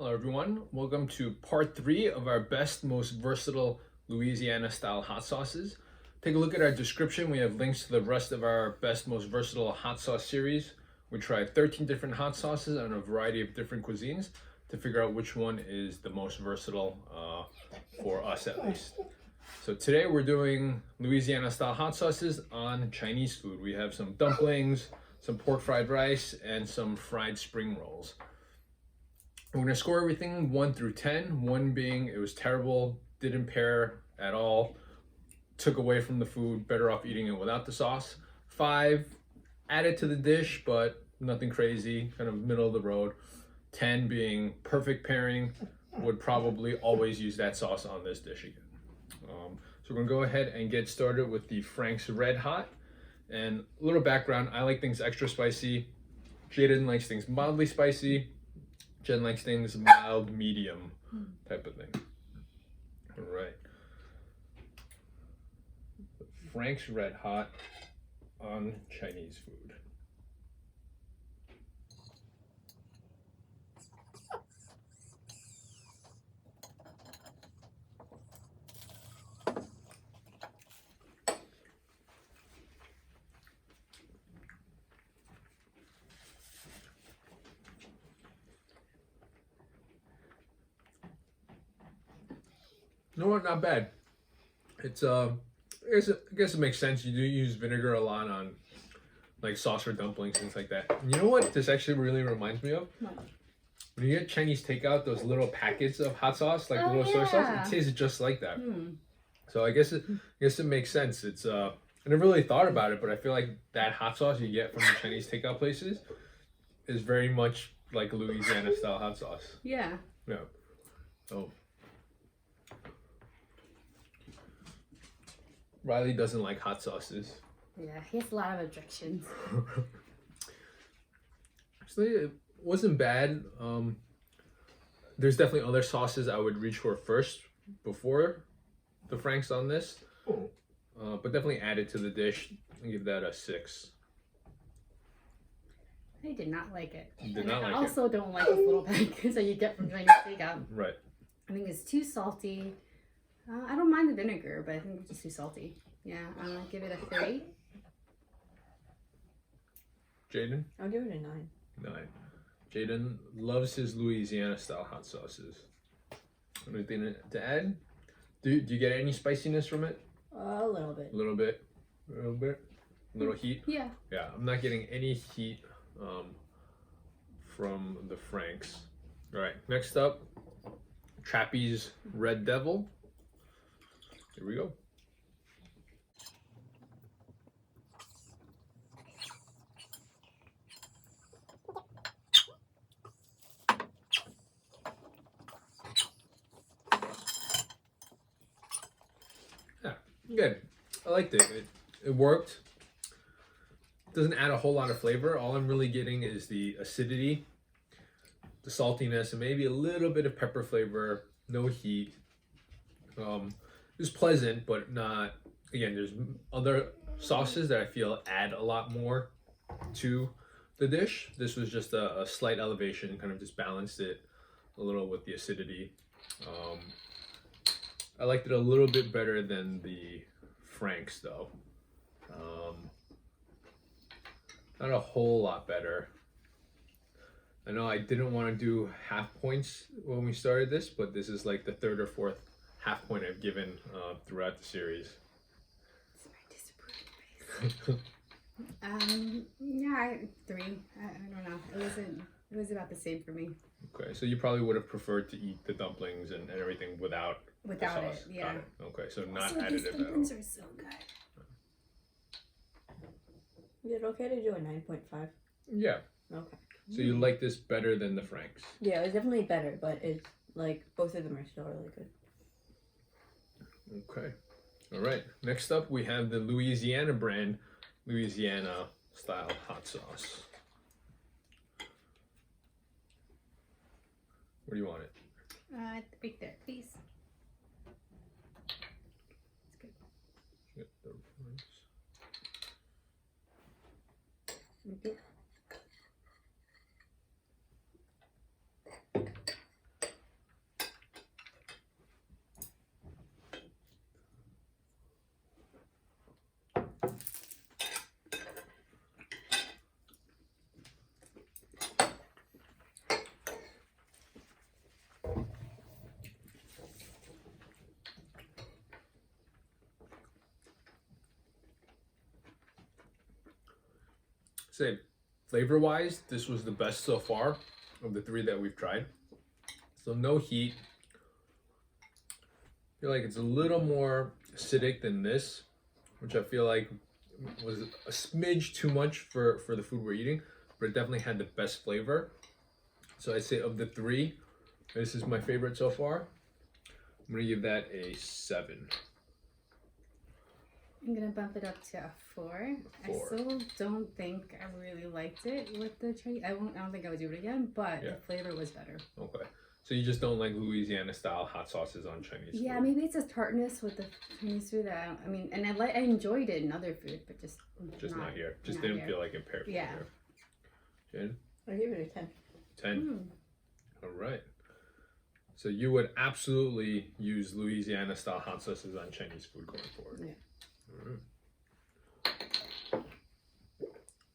Hello everyone, welcome to part 3 of our best, most versatile Louisiana style hot sauces. Take a look at our description, we have links to the rest of our best, most versatile hot sauce series. We tried 13 different hot sauces on a variety of different cuisines to figure out which one is the most versatile for us at least. So today we're doing Louisiana style hot sauces on Chinese food. We have some dumplings, some pork fried rice, and some fried spring rolls. We're gonna score everything 1 through 10, 1 being it was terrible, didn't pair at all, took away from the food, better off eating it without the sauce. 5, added to the dish, but nothing crazy, kind of middle of the road. 10 being perfect pairing, would probably always use that sauce on this dish again. So we're gonna go ahead and get started with the Frank's Red Hot. And a little background, I like things extra spicy. Jaden likes things mildly spicy. Jen likes things mild, medium type of thing. All right. Frank's Red Hot on Chinese food. You know what? Not bad. It's I guess it makes sense. You do use vinegar a lot on like sauce or dumplings, things like that. And you know what this actually really reminds me of? What? When you get Chinese takeout, those little packets of hot sauce, like little soy sauce, it tastes just like that. So I guess it makes sense. It's I never really thought about it, but I feel like that hot sauce you get from the Chinese takeout places is very much like Louisiana style hot sauce. Yeah. Yeah. So Riley doesn't like hot sauces. Yeah, he has a lot of objections. Actually, it wasn't bad. There's definitely other sauces I would reach for first before the Frank's on this. But definitely add it to the dish and give that a 6. I did not like it. I also don't like this little packets that you get from Chinese takeout. Right. I think it's too salty. I don't mind the vinegar, but I think it's just too salty. Yeah, I'm gonna give it a 3. Jaden? I'll give it a 9. 9. Jaden loves his Louisiana style hot sauces. Anything to add? Do you get any spiciness from it? A little bit. A little bit. A little bit. A little heat? Yeah. Yeah, I'm not getting any heat from the Franks. All right, next up, Trapeze Red Devil. Here we go. Yeah, good. I liked it. It worked. Doesn't add a whole lot of flavor. All I'm really getting is the acidity, the saltiness, and maybe a little bit of pepper flavor. No heat. It's pleasant, but not. Again, there's other sauces that I feel add a lot more to the dish. This was just a slight elevation, kind of just balanced it a little with the acidity. I liked it a little bit better than the Frank's though. Not a whole lot better. I know I didn't want to do half points when we started this, but this is like the 3rd or 4th half point I've given throughout the series. It's my disappointed face. Yeah, 3. I don't know. It was about the same for me. Okay, so you probably would have preferred to eat the dumplings and everything without it. Yeah. Got it. Okay, so not also, additive these at all. dumplings are so good. Is it okay to do a 9.5? Yeah. Okay. So you like this better than the Franks? Yeah, it's definitely better, but it's like both of them are still really good. Okay. All right. Next up, we have the Louisiana brand, Louisiana style hot sauce. Where do you want it? Right there, please. It's good. Get the rice. Okay. say flavor-wise, this was the best so far of the 3 that we've tried. So no heat. I feel like it's a little more acidic than this, which I feel like was a smidge too much for the food we're eating, but it definitely had the best flavor. So I'd say of the 3, this is my favorite so far. I'm gonna give that a 7. I'm gonna bump it up to a 4. I still don't think I really liked it with the Chinese. I don't think I would do it again, but the flavor was better. Okay. So you just don't like Louisiana style hot sauces on Chinese food? Yeah, maybe it's a tartness with the Chinese food. I mean, and I enjoyed it in other food, but just not here. Just not didn't here. feel like it paired Yeah. here. Jen? I give it a 10. 10. All right. So you would absolutely use Louisiana style hot sauces on Chinese food going forward. Yeah. All right.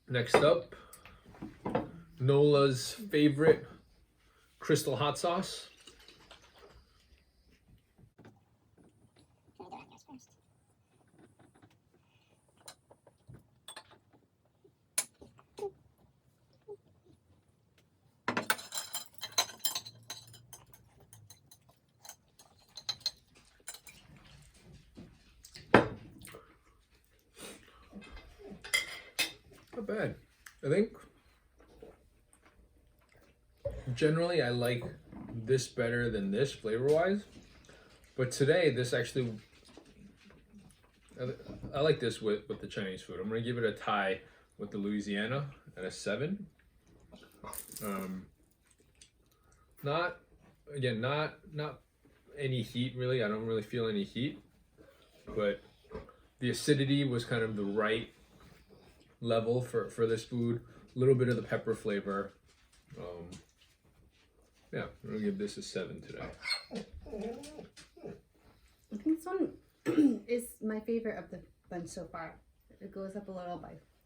Next up, Nola's favorite crystal hot sauce. Not bad. I think generally I like this better than this flavor wise, but today this actually I like this with the Chinese food. I'm gonna give it a tie with the Louisiana at a 7. Not any heat really. I don't really feel any heat, but the acidity was kind of the right level for this food. A little bit of the pepper flavor. Yeah, I'm gonna give this a 7 today. I think this one is my favorite of the bunch so far. It goes up a little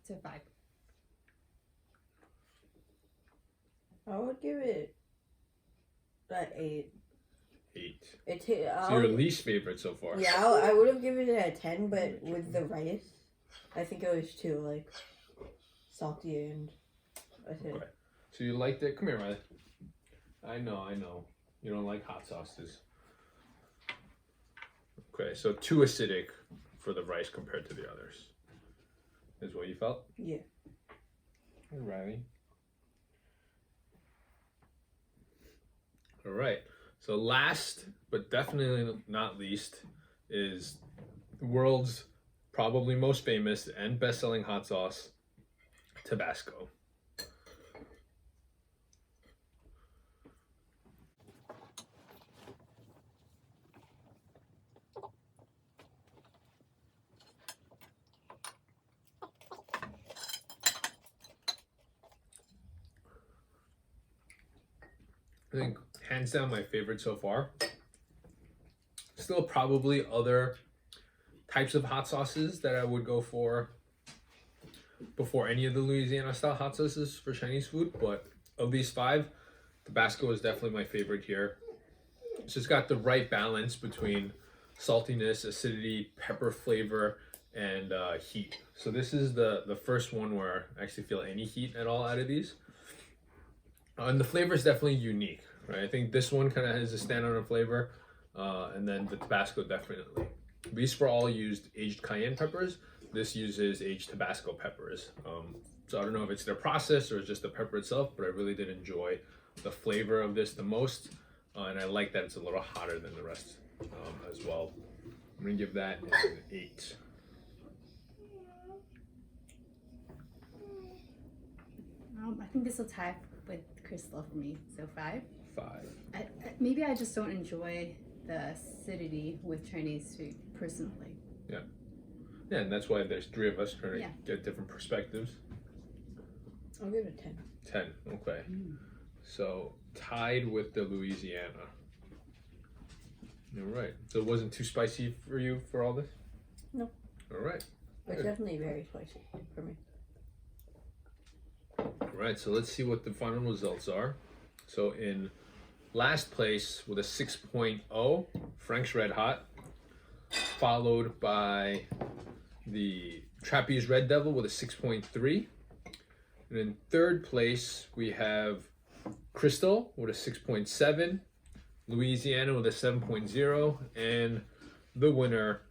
to 5. I would give it an 8. 8. So your least favorite so far? Yeah, I would have given it a 10, but with the rice, I think it was too like salty and acidic. Okay. So you liked it? Come here, Riley. I know. You don't like hot sauces. Okay, so too acidic for the rice compared to the others. Is what you felt? Yeah. Hey, Riley. All right. So last, but definitely not least, is the world's probably most famous and best-selling hot sauce, Tabasco. I think hands down my favorite so far. Still probably other types of hot sauces that I would go for before any of the Louisiana style hot sauces for Chinese food, but of these 5, Tabasco is definitely my favorite here. It's just got the right balance between saltiness, acidity, pepper flavor, and heat. So this is the first one where I actually feel any heat at all out of these. And the flavor is definitely unique, right? I think this one kind of has a standout flavor, and then the Tabasco definitely. These for all used aged cayenne peppers. This uses aged Tabasco peppers. So I don't know if it's their process or it's just the pepper itself, but I really did enjoy the flavor of this the most, and I like that it's a little hotter than the rest as well. I'm gonna give that an 8. I think this will tie with Crystal for me, so 5. 5. Maybe I just don't enjoy the acidity with Chinese food personally. Yeah, and that's why there's 3 of us trying to get different perspectives. I'll give it a 10. 10, okay. So tied with the Louisiana. All right. So it wasn't too spicy for you for all this? No. All right. It's definitely very spicy for me. All right, so let's see what the final results are. So in last place with a 6.0, Frank's Red Hot, followed by the Trapeze Red Devil with a 6.3, And in third place, we have Crystal with a 6.7, Louisiana with a 7.0, and the winner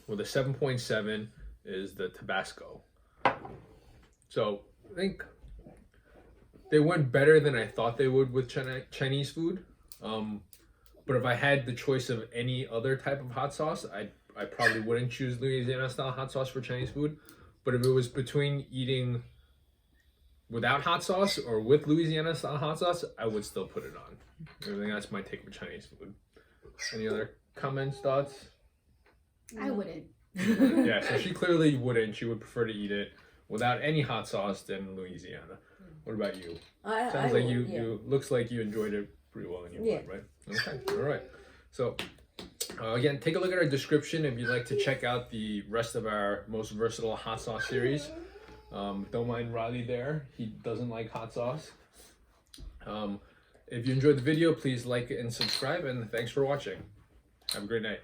with a 7.7 is the Tabasco. So I think they went better than I thought they would with Chinese food. But if I had the choice of any other type of hot sauce, I probably wouldn't choose Louisiana style hot sauce for Chinese food. But if it was between eating without hot sauce or with Louisiana style hot sauce, I would still put it on. I think that's my take for Chinese food. Any other comments, thoughts? I wouldn't. Yeah, so she clearly wouldn't. She would prefer to eat it without any hot sauce than Louisiana. What about you? Sounds like you looks like you enjoyed it pretty well in your mind, right? Okay, all right. So again, take a look at our description if you'd like to check out the rest of our most versatile hot sauce series. Don't mind Riley there. He doesn't like hot sauce. If you enjoyed the video, please like and subscribe, and thanks for watching. Have a great night.